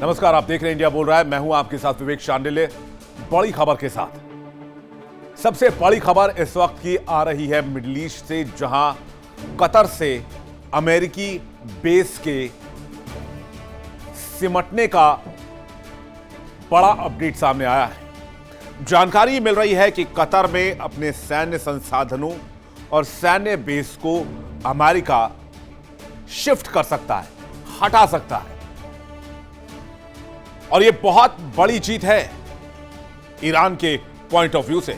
नमस्कार, आप देख रहे हैं इंडिया बोल रहा है। मैं हूं आपके साथ विवेक शांडिल्य। बड़ी खबर के साथ सबसे बड़ी खबर इस वक्त की आ रही है मिडिल ईस्ट से, जहां कतर से अमेरिकी बेस के सिमटने का बड़ा अपडेट सामने आया है। जानकारी मिल रही है कि कतर में अपने सैन्य संसाधनों और सैन्य बेस को अमेरिका शिफ्ट कर सकता है, हटा सकता है, और यह बहुत बड़ी जीत है ईरान के पॉइंट ऑफ व्यू से।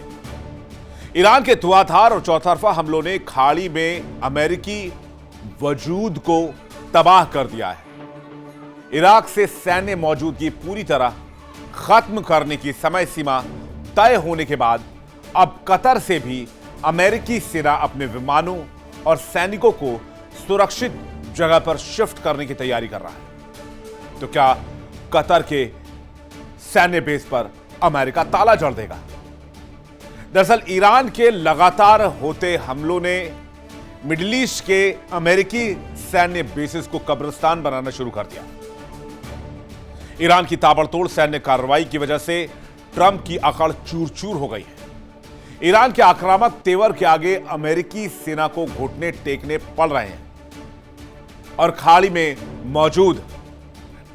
ईरान के धुआंधार और चौतरफा हमलों ने खाड़ी में अमेरिकी वजूद को तबाह कर दिया है। इराक से सैन्य मौजूदगी पूरी तरह खत्म करने की समय सीमा तय होने के बाद अब कतर से भी अमेरिकी सेना अपने विमानों और सैनिकों को सुरक्षित जगह पर शिफ्ट करने की तैयारी कर रहा है। तो क्या कतर के सैन्य बेस पर अमेरिका ताला जड़ देगा? दरअसल ईरान के लगातार होते हमलों ने मिडिल ईस्ट के अमेरिकी सैन्य बेसिस को कब्रिस्तान बनाना शुरू कर दिया। ईरान की ताबड़तोड़ सैन्य कार्रवाई की वजह से ट्रंप की अकड़ चूर चूर हो गई है। ईरान के आक्रामक तेवर के आगे अमेरिकी सेना को घुटने टेकने पड़ रहे हैं और खाड़ी में मौजूद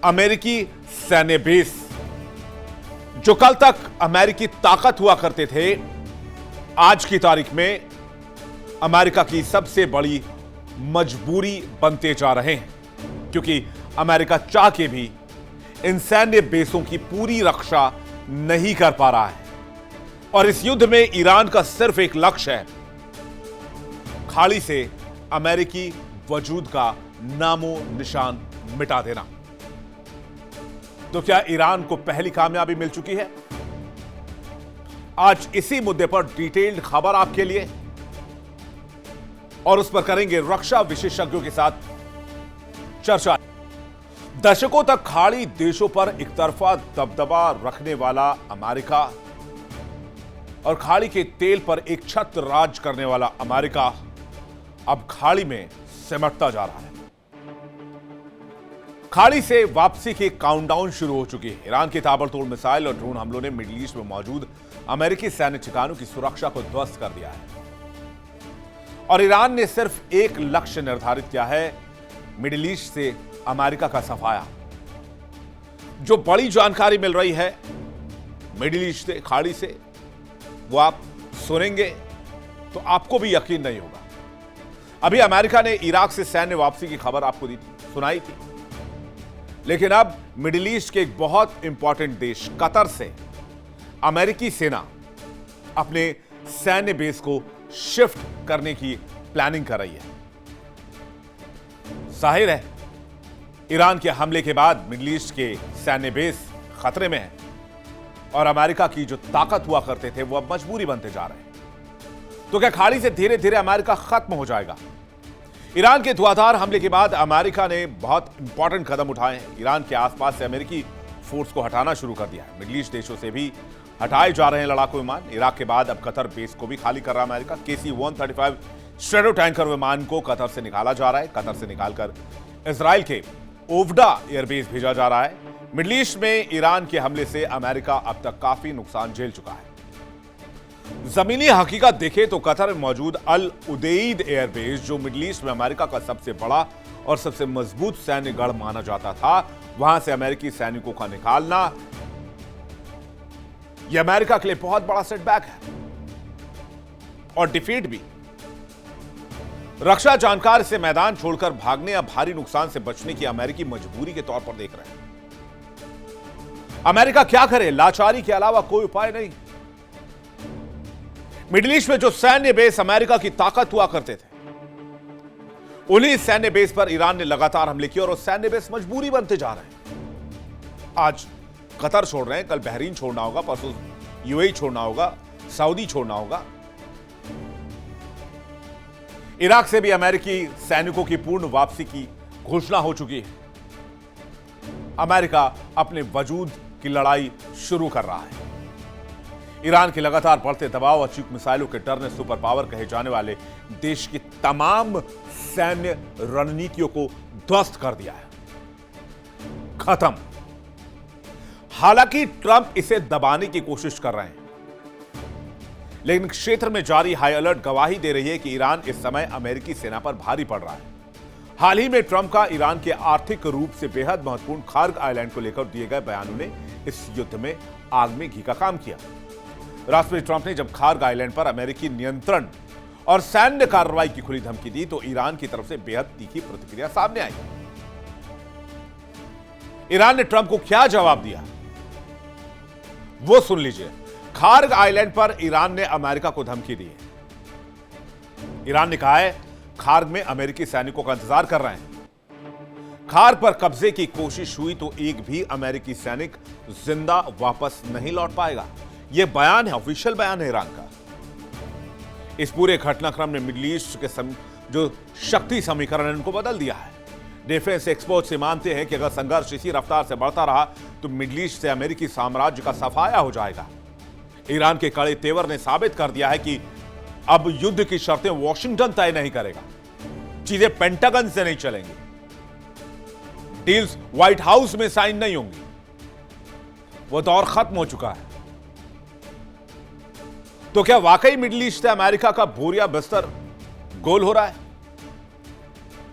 अमेरिकी सैन्य बेस, जो कल तक अमेरिकी ताकत हुआ करते थे, आज की तारीख में अमेरिका की सबसे बड़ी मजबूरी बनते जा रहे हैं, क्योंकि अमेरिका चाह के भी इन सैन्य बेसों की पूरी रक्षा नहीं कर पा रहा है। और इस युद्ध में ईरान का सिर्फ एक लक्ष्य है, खाड़ी से अमेरिकी वजूद का नामो निशान मिटा देना। तो क्या ईरान को पहली कामयाबी मिल चुकी है? आज इसी मुद्दे पर डिटेल्ड खबर आपके लिए, और उस पर करेंगे रक्षा विशेषज्ञों के साथ चर्चा। दशकों तक खाड़ी देशों पर एकतरफा दबदबा रखने वाला अमेरिका और खाड़ी के तेल पर एक छत्र राज करने वाला अमेरिका अब खाड़ी में सिमटता जा रहा है। खाड़ी से वापसी की काउंटडाउन शुरू हो चुकी है। ईरान की ताबड़तोड़ मिसाइल और ड्रोन हमलों ने मिडिल ईस्ट में मौजूद अमेरिकी सैन्य ठिकानों की सुरक्षा को ध्वस्त कर दिया है, और ईरान ने सिर्फ एक लक्ष्य निर्धारित किया है, मिडिल ईस्ट से अमेरिका का सफाया। जो बड़ी जानकारी मिल रही है मिडिल ईस्ट से, खाड़ी से, वो आप सुनेंगे तो आपको भी यकीन नहीं होगा। अभी अमेरिका ने इराक से सैन्य वापसी की खबर आपको दी थी, सुनाई थी, लेकिन अब मिडिल ईस्ट के एक बहुत इंपॉर्टेंट देश कतर से अमेरिकी सेना अपने सैन्य बेस को शिफ्ट करने की प्लानिंग कर रही है। जाहिर है, ईरान के हमले के बाद मिडिल ईस्ट के सैन्य बेस खतरे में है, और अमेरिका की जो ताकत हुआ करते थे वो अब मजबूरी बनते जा रहे हैं। तो क्या खाड़ी से धीरे धीरे अमेरिका खत्म हो जाएगा? ईरान के धुआंधार हमले के बाद अमेरिका ने बहुत इंपॉर्टेंट कदम उठाए हैं। ईरान के आसपास से अमेरिकी फोर्स को हटाना शुरू कर दिया है। मिडिल ईस्ट देशों से भी हटाए जा रहे हैं लड़ाकू विमान। इराक के बाद अब कतर बेस को भी खाली कर रहा है अमेरिका। KC-135 स्ट्रेटो टैंकर विमान को कतर से निकाला जा रहा है। कतर से निकालकर इजराइल के ओवडा एयरबेस भेजा जा रहा है। मिडिल ईस्ट में ईरान के हमले से अमेरिका अब तक काफी नुकसान झेल चुका है। जमीनी हकीकत देखें तो कतर में मौजूद अल उदेईद एयरबेस, जो मिडिल ईस्ट में अमेरिका का सबसे बड़ा और सबसे मजबूत सैन्य गढ़ माना जाता था, वहां से अमेरिकी सैनिकों का निकालना यह अमेरिका के लिए बहुत बड़ा सेटबैक है और डिफीट भी। रक्षा जानकार से मैदान छोड़कर भागने या भारी नुकसान से बचने की अमेरिकी मजबूरी के तौर पर देख रहे हैं। अमेरिका क्या करे? लाचारी के अलावा कोई उपाय नहीं। मिडिल ईस्ट में जो सैन्य बेस अमेरिका की ताकत हुआ करते थे, उन्हीं सैन्य बेस पर ईरान ने लगातार हमले किए और सैन्य बेस मजबूरी बनते जा रहे हैं। आज कतर छोड़ रहे हैं, कल बहरीन छोड़ना होगा, परसों UAE छोड़ना होगा, सऊदी छोड़ना होगा। इराक से भी अमेरिकी सैनिकों की पूर्ण वापसी की घोषणा हो चुकी है। अमेरिका अपने वजूद की लड़ाई शुरू कर रहा है। ईरान के लगातार बढ़ते दबाव और चीख मिसाइलों के डर ने सुपर पावर कहे जाने वाले देश की तमाम सैन्य रणनीतियों को ध्वस्त कर दिया है। खत्म। हालांकि ट्रंप इसे दबाने की कोशिश कर रहे हैं, लेकिन क्षेत्र में जारी हाई अलर्ट गवाही दे रही है कि ईरान इस समय अमेरिकी सेना पर भारी पड़ रहा है। हाल ही में ट्रंप का ईरान के आर्थिक रूप से बेहद महत्वपूर्ण खार्ग आइलैंड को लेकर दिए गए बयानों ने इस युद्ध में आग में घी का काम किया। राष्ट्रपति ट्रंप ने जब खार्ग आइलैंड पर अमेरिकी नियंत्रण और सैन्य कार्रवाई की खुली धमकी दी तो ईरान की तरफ से बेहद तीखी प्रतिक्रिया सामने आई। ईरान ने ट्रंप को क्या जवाब दिया वो सुन लीजिए। खार्ग आइलैंड पर ईरान ने अमेरिका को धमकी दी है। ईरान ने कहा है खार्ग में अमेरिकी सैनिकों का इंतजार कर रहे हैं। खार्ग पर कब्जे की कोशिश हुई तो एक भी अमेरिकी सैनिक जिंदा वापस नहीं लौट पाएगा। यह बयान है, ऑफिशियल बयान है ईरान का। इस पूरे घटनाक्रम ने मिडिल ईस्ट के जो शक्ति समीकरण इनको बदल दिया है। डिफेंस एक्सपर्ट से मानते हैं कि अगर संघर्ष इसी रफ्तार से बढ़ता रहा तो मिडिल ईस्ट से अमेरिकी साम्राज्य का सफाया हो जाएगा। ईरान के कड़े तेवर ने साबित कर दिया है कि अब युद्ध की शर्तें वॉशिंगटन तय नहीं करेगा, चीजें पेंटागन से नहीं चलेंगी, डील्स व्हाइट हाउस में साइन नहीं होंगी। वो दौर खत्म हो चुका है। तो क्या वाकई मिडिल ईस्ट से अमेरिका का बोरिया बिस्तर गोल हो रहा है?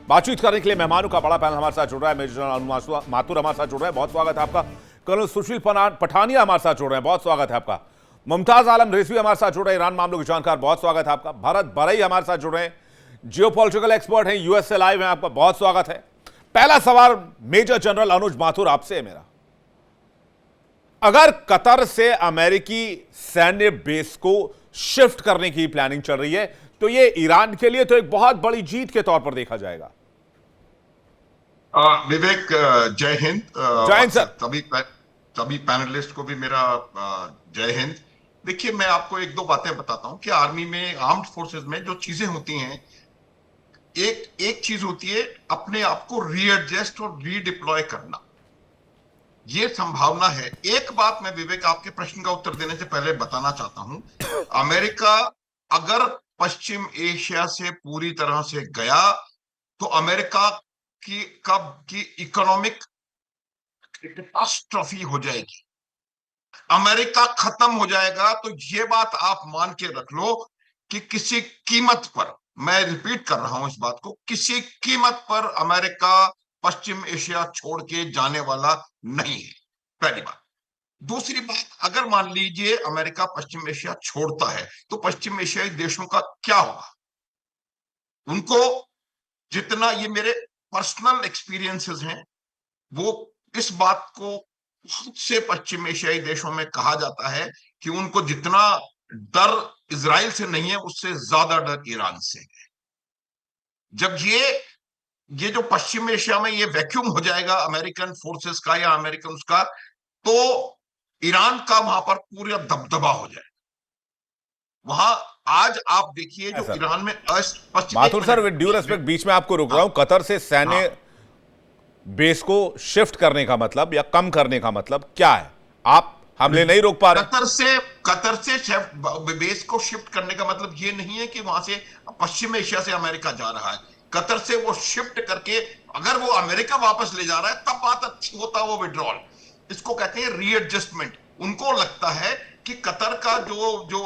बातचीत करने के लिए मेहमानों का बड़ा पैनल हमारे साथ जुड़ रहा है। मेजर जनरल माथुर हमारे साथ जुड़ रहे हैं, बहुत स्वागत है आपका। कर्नल सुशील पठानिया हमारे साथ जुड़ रहे हैं, बहुत स्वागत है आपका। मुमताज आलम रिजवी हमारे साथ जुड़ रहे हैं, ईरान मामलों के जानकार, बहुत स्वागत है आपका। भरत बरई हमारे साथ जुड़ रहे हैं, जियोपॉलिटिकल एक्सपर्ट हैं, यूएस से लाइव हैं, आपका बहुत स्वागत है। पहला सवाल मेजर जनरल अनुज माथुर आपसे है मेरा। अगर कतर से अमेरिकी सैन्य बेस को शिफ्ट करने की प्लानिंग चल रही है तो यह ईरान के लिए तो एक बहुत बड़ी जीत के तौर पर देखा जाएगा। विवेक, जय हिंद। जय हिंद सर। सभी पैनलिस्ट को भी मेरा जय हिंद। देखिए, मैं आपको एक दो बातें बताता हूं कि आर्मी में, आर्म्ड फोर्सेस में जो चीजें होती हैं, एक चीज होती है अपने आप को रीएडजस्ट और रीडिप्लॉय करना, ये संभावना है। एक बात मैं विवेक आपके प्रश्न का उत्तर देने से पहले बताना चाहता हूं, अमेरिका अगर पश्चिम एशिया से पूरी तरह से गया तो अमेरिका की इकोनॉमिक कैटास्ट्रॉफी हो जाएगी, अमेरिका खत्म हो जाएगा। तो ये बात आप मान के रख लो कि किसी कीमत पर, मैं रिपीट कर रहा हूं इस बात को, किसी कीमत पर अमेरिका पश्चिम एशिया छोड़ के जाने वाला नहीं है, पहली बात। दूसरी बात, अगर मान लीजिए अमेरिका पश्चिम एशिया छोड़ता है तो पश्चिम एशियाई देशों का क्या होगा? उनको जितना, ये मेरे पर्सनल एक्सपीरियंसेस हैं, वो इस बात को बहुत से पश्चिम एशियाई देशों में कहा जाता है कि उनको जितना डर इजराइल से नहीं है उससे ज्यादा डर ईरान से है। जब ये जो पश्चिम एशिया में ये वैक्यूम हो जाएगा अमेरिकन फोर्सेस का या अमेरिकन का, तो ईरान का वहां पर पूरा दबदबा हो जाएगा। वहां आज आप देखिए जो ईरान में पश्चिम, Mathur sir, with due respect बीच में आपको रोक रहा हूं, कतर से सैन्य बेस को शिफ्ट करने का मतलब या कम करने का मतलब क्या है? आप हमले नहीं रोक पा रहे? कतर से बेस को शिफ्ट करने का मतलब ये नहीं है कि वहां से पश्चिम एशिया से अमेरिका जा रहा है। कतर से वो शिफ्ट करके अगर वो अमेरिका वापस ले जा रहा है तब बात अच्छी होता है, वो विड्रॉल, इसको कहते हैं रीएडजस्टमेंट। उनको लगता है कि कतर का जो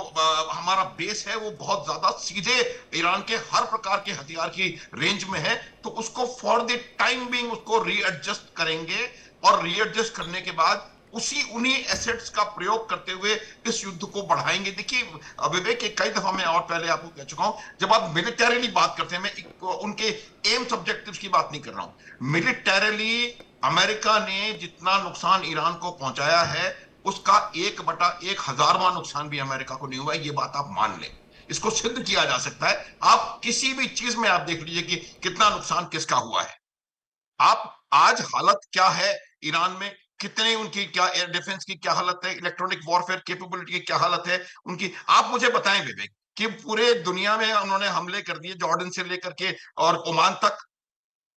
हमारा बेस है वो बहुत ज्यादा सीधे ईरान के हर प्रकार के हथियार की रेंज में है, तो उसको फॉर द टाइम बीइंग उसको रीएडजस्ट करेंगे और रीएडजस्ट करने के बाद उन्हीं एसेट्स का प्रयोग करते हुए इस युद्ध को बढ़ाएंगे। देखिए विवेक, कई दफा मैं और पहले आपको कह चुका हूं, जब आप मिलिटरीली बात करते हैं, मैं उनके एम्स ऑब्जेक्टिव्स की बात नहीं कर रहा हूं, मिलिटरीली अमेरिका ने जितना नुकसान ईरान को पहुंचाया है उसका 1/1000वां नुकसान भी अमेरिका को नहीं हुआ है। ये बात आप मान लें, इसको सिद्ध किया जा सकता है। आप किसी भी चीज में आप देख लीजिए कि कितना नुकसान किसका हुआ है। आप आज हालत क्या है ईरान में, कितने उनकी क्या एयर डिफेंस की क्या हालत है, इलेक्ट्रॉनिक वॉरफेयर कैपेबिलिटी की क्या हालत है उनकी, आप मुझे बताएं विवेक कि पूरे दुनिया में उन्होंने हमले कर दिए, जॉर्डन से लेकर के और ओमान तक,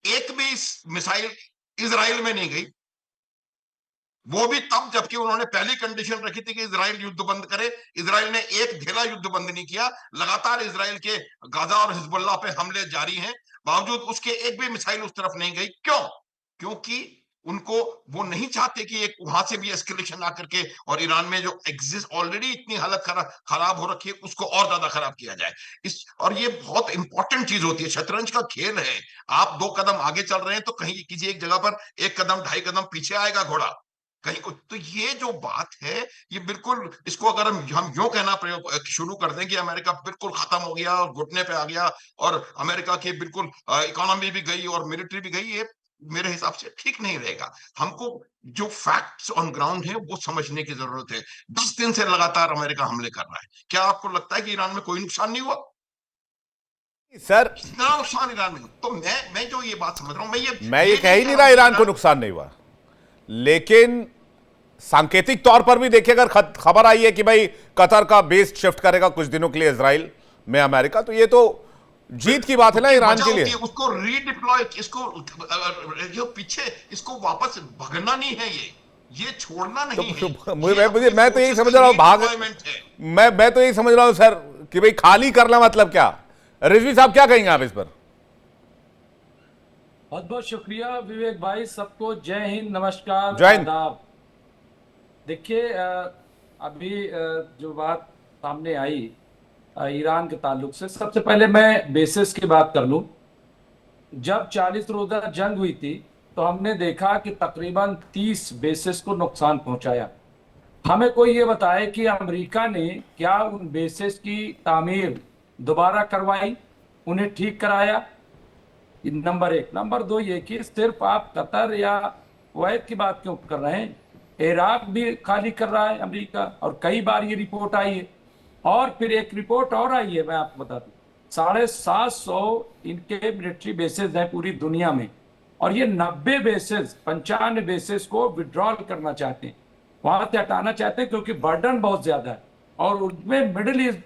एक भी मिसाइल इजराइल में नहीं गई, वो भी तब जबकि उन्होंने पहली कंडीशन रखी थी कि इजराइल युद्ध बंद करे। इजराइल ने एक ढेला युद्ध बंद नहीं किया, लगातार इजराइल के गाजा और हिजबुल्लाह पे हमले जारी हैं, बावजूद उसके एक भी मिसाइल उस तरफ नहीं गई। क्यों? क्योंकि उनको वो नहीं चाहते कि एक वहां से भी एस्केलेशन आकर के और ईरान में जो एग्जिस्ट ऑलरेडी इतनी हालत खराब हो रखी है उसको और ज्यादा खराब किया जाए। इस और ये बहुत इंपॉर्टेंट चीज होती है, शतरंज का खेल है। आप 2 कदम आगे चल रहे हैं तो कहीं किसी एक जगह पर 1 कदम 2.5 कदम पीछे आएगा घोड़ा कहीं को। तो ये जो बात है ये बिल्कुल, इसको अगर हम यूं कहना प्रयोग शुरू कर दें कि अमेरिका बिल्कुल खत्म हो गया और घुटने पे आ गया और अमेरिका की बिल्कुल इकोनॉमी भी गई और मिलिट्री भी गई, ये मेरे हिसाब से ठीक नहीं रहेगा। हमको जो फैक्ट्स ऑन ग्राउंड है वो समझने की जरूरत है। 10 दिन से लगातार अमेरिका हमले कर रहा है, क्या आपको लगता है कि ईरान में कोई नुकसान नहीं हुआ? सर इतना नुकसान ईरान में, तो मैं जो ये बात समझ रहा हूं, मैं ये कह ही नहीं रहा ईरान को नुकसान नहीं हुआ, लेकिन सांकेतिक तौर पर भी देखिए, अगर खबर आई है कि भाई कतर का बेस शिफ्ट करेगा कुछ दिनों के लिए इजराइल में अमेरिका, तो ये तो जीत की बात है ना ईरान के लिए। उसको रीडिप्लॉय, इसको जो पीछे इसको वापस भगना नहीं है, ये छोड़ना नहीं है। मैं तो यही समझ रहा हूं भाग, मैं तो यही समझ रहा हूं सर कि भाई खाली करना मतलब क्या। रिजवी साहब क्या कहेंगे आप इस पर? बहुत बहुत शुक्रिया विवेक भाई, सबको जय हिंद, नमस्कार, जय हिंद। आदाब। देखिए अभी जो बात सामने आई ईरान के ताल्लुक से, सबसे पहले मैं बेसिस की बात कर लूं। जब 40 रोजा जंग हुई थी तो हमने देखा कि तकरीबन 30 बेसिस को नुकसान पहुंचाया। हमें कोई ये बताए कि अमेरिका ने क्या उन बेसिस की तामीर दोबारा करवाई, उन्हें ठीक कराया? नंबर 1। नंबर 2 ये कि सिर्फ आप कतर या कुवैत की बात क्यों कर रहे हैं, इराक भी खाली कर रहा है अमेरिका, और कई बार ये रिपोर्ट आई है। और फिर एक रिपोर्ट और आई है, मैं आपको बता दूं, 750 इनके मिलिट्री बेसेस हैं पूरी दुनिया में, और ये 90 बेसेस 95 बेसेस को विड्रॉल करना चाहते हैं, वहां से हटाना चाहते हैं, क्योंकि बर्डन बहुत ज्यादा है और उनमें मिडिल ईस्ट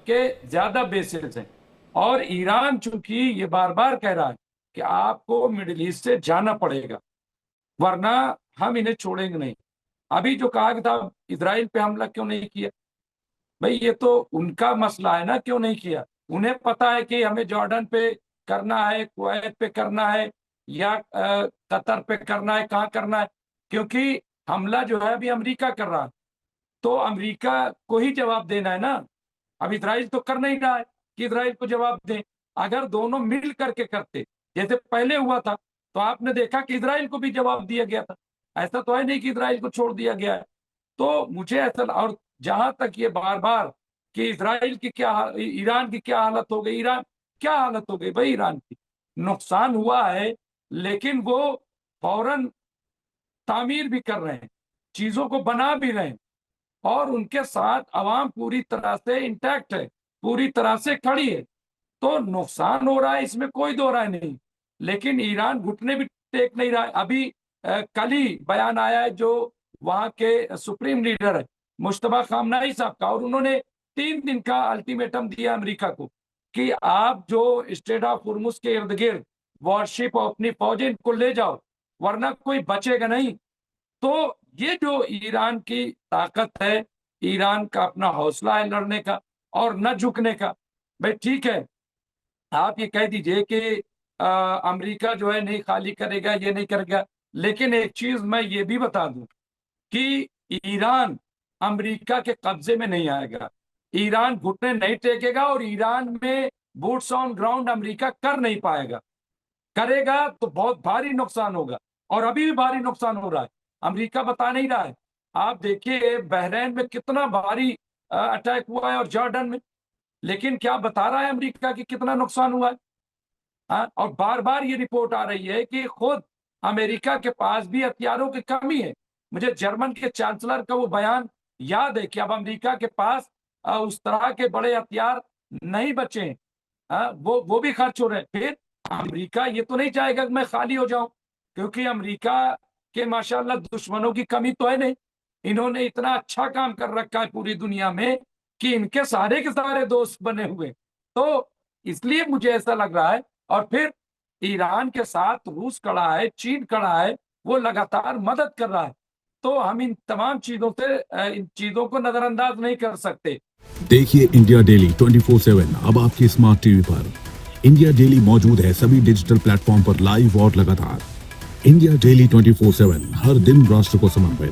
के ज्यादा बेसेस हैं। और ईरान चूंकि ये बार बार कह रहा है कि आपको मिडिल ईस्ट से जाना पड़ेगा वरना हम इन्हें छोड़ेंगे नहीं। अभी जो कहा था इजराइल पे हमला क्यों नहीं किया, भाई ये तो उनका मसला है ना, क्यों नहीं किया। उन्हें पता है कि हमें जॉर्डन पे करना है, कुवैत पे करना है, या कतर पे करना है, कहाँ करना है, क्योंकि हमला जो है अभी अमेरिका कर रहा है, तो अमेरिका को ही जवाब देना है ना। अब इजराइल तो कर नहीं रहा है कि इजराइल को जवाब दें। अगर दोनों मिल करके करते जैसे पहले हुआ था, तो आपने देखा कि इजराइल को भी जवाब दिया गया था। ऐसा तो है नहीं कि इजराइल को छोड़ दिया गया है। तो मुझे ऐसा, और जहां तक ये बार बार कि इजराइल की क्या, ईरान की क्या हालत हो गई, ईरान क्या हालत हो गई, भाई ईरान की नुकसान हुआ है लेकिन वो फौरन तामीर भी कर रहे हैं, चीजों को बना भी रहे हैं, और उनके साथ अवाम पूरी तरह से इंटैक्ट है, पूरी तरह से खड़ी है। तो नुकसान हो रहा है, इसमें कोई दो राय नहीं, लेकिन ईरान घुटने भी टेक नहीं रहा है। अभी कल ही बयान आया है जो वहां के सुप्रीम लीडर है मुश्तबा खामनाई साहब का, और उन्होंने 3 दिन का अल्टीमेटम दिया अमेरिका को कि आप जो स्ट्रेट ऑफ हुर्मुज के इर्द गिर्द वॉरशिप अपनी फौजें इनको ले जाओ वरना कोई बचेगा नहीं। तो ये जो ईरान की ताकत है, ईरान का अपना हौसला है लड़ने का और न झुकने का। भाई ठीक है, आप ये कह दीजिए कि अमेरिका जो है नहीं खाली करेगा, ये नहीं करेगा, लेकिन एक चीज मैं ये भी बता दूं कि ईरान अमेरिका के कब्जे में नहीं आएगा, ईरान घुटने नहीं टेकेगा, और ईरान में बूट्स ऑन ग्राउंड अमेरिका कर नहीं पाएगा। करेगा तो बहुत भारी नुकसान होगा, और अभी भी भारी नुकसान हो रहा है, अमेरिका बता नहीं रहा है। आप देखिए बहरीन में कितना भारी अटैक हुआ है और जॉर्डन में, लेकिन क्या बता रहा है अमेरिका कि कितना नुकसान हुआ है। और बार बार ये रिपोर्ट आ रही है कि खुद अमेरिका के पास भी हथियारों की कमी है। मुझे जर्मन के चांसलर का वो बयान याद है कि अब अमेरिका के पास उस तरह के बड़े हथियार नहीं बचे हैं, वो भी खर्च हो रहे हैं। फिर अमेरिका ये तो नहीं चाहेगा कि मैं खाली हो जाऊं, क्योंकि अमेरिका के माशाल्लाह दुश्मनों की कमी तो है नहीं। इन्होंने इतना अच्छा काम कर रखा है पूरी दुनिया में कि इनके सारे के सारे दोस्त बने हुए, तो इसलिए मुझे ऐसा लग रहा है। और फिर ईरान के साथ रूस खड़ा है, चीन खड़ा है, वो लगातार मदद कर रहा है, तो हम इन तमाम चीजों से इन चीजों को नजरअंदाज नहीं कर सकते। देखिए इंडिया डेली 24/7 अब आपके स्मार्ट टीवी पर। इंडिया डेली मौजूद है सभी डिजिटल प्लेटफॉर्म पर लाइव और लगातार। इंडिया डेली 24/7, हर दिन राष्ट्र को समर्पित।